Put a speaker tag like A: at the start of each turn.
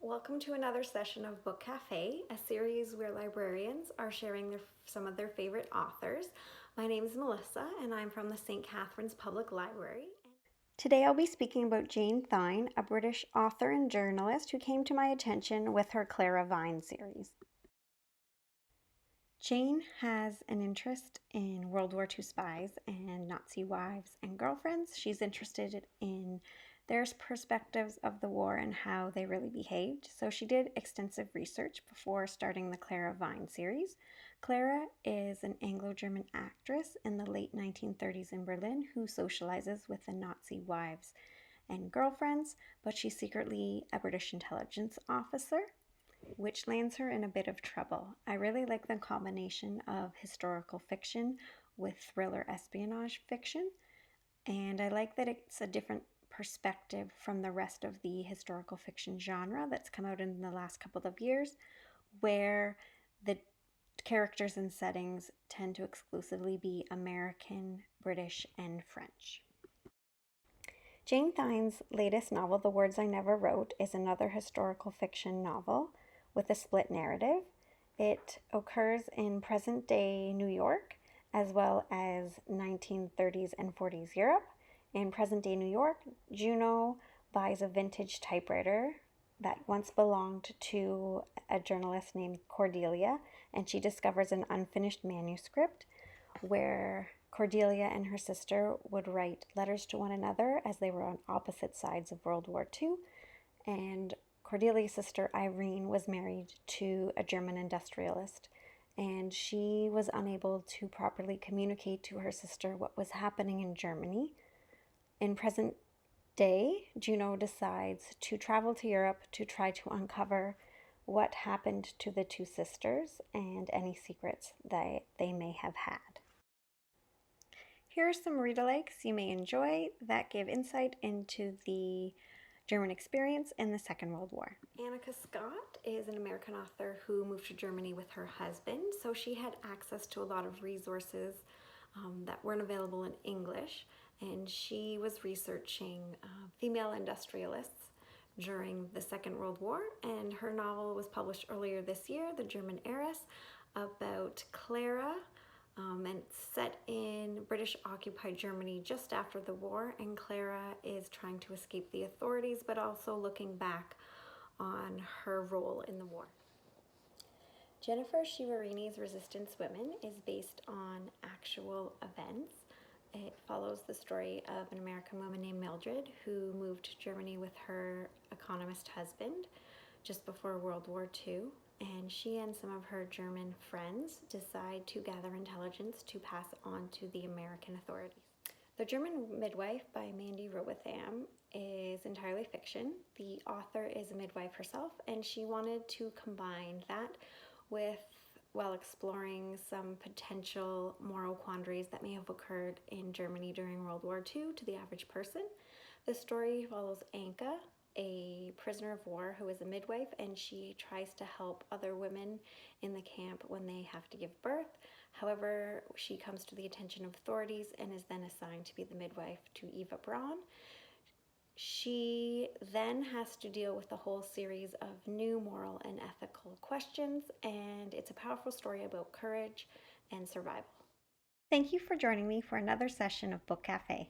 A: Welcome to another session of Book Cafe, a series where librarians are sharing some of their favorite authors. My name is Melissa and I'm from the St. Catharines Public Library. Today I'll be speaking about Jane Thynne, a British author and journalist who came to my attention with her Clara Vine series. Jane has an interest in World War II spies and Nazi wives and girlfriends. She's interested in their perspectives of the war and how they really behaved. So she did extensive research before starting the Clara Vine series. Clara is an Anglo-German actress in the late 1930s in Berlin who socializes with the Nazi wives and girlfriends, but she's secretly a British intelligence officer, which lands her in a bit of trouble. I really like the combination of historical fiction with thriller espionage fiction, and I like that it's a different perspective from the rest of the historical fiction genre that's come out in the last couple of years, where the characters and settings tend to exclusively be American, British, and French. Jane Thynne's latest novel, The Words I Never Wrote, is another historical fiction novel with a split narrative. It occurs in present-day New York as well as 1930s and 40s Europe. In present-day New York, Juno buys a vintage typewriter that once belonged to a journalist named Cordelia, and she discovers an unfinished manuscript where Cordelia and her sister would write letters to one another as they were on opposite sides of World War II. And Cordelia's sister Irene was married to a German industrialist, and she was unable to properly communicate to her sister what was happening in Germany. In present day, Juno decides to travel to Europe to try to uncover what happened to the two sisters and any secrets that they may have had. Here are some read-alikes you may enjoy that give insight into the German experience in the Second World War. Annika Scott is an American author who moved to Germany with her husband, so she had access to a lot of resources that weren't available in English, and she was researching female industrialists during the Second World War, and her novel was published earlier this year, The German Heiress, about Clara, and it's set in British occupied Germany just after the war, and Clara is trying to escape the authorities but also looking back on her role in the war. Jennifer Shivarini's Resistance Women is based on actual events. It follows the story of an American woman named Mildred who moved to Germany with her economist husband just before World War II, and she and some of her German friends decide to gather intelligence to pass on to the American authorities. The German Midwife by Mandy Robotham is entirely fiction. The author is a midwife herself, and she wanted to combine that with while exploring some potential moral quandaries that may have occurred in Germany during World War II to the average person. The story follows Anka, a prisoner of war who is a midwife, and she tries to help other women in the camp when they have to give birth. However, she comes to the attention of authorities and is then assigned to be the midwife to Eva Braun. She then has to deal with a whole series of new moral and ethical questions, and it's a powerful story about courage and survival. Thank you for joining me for another session of Book Cafe.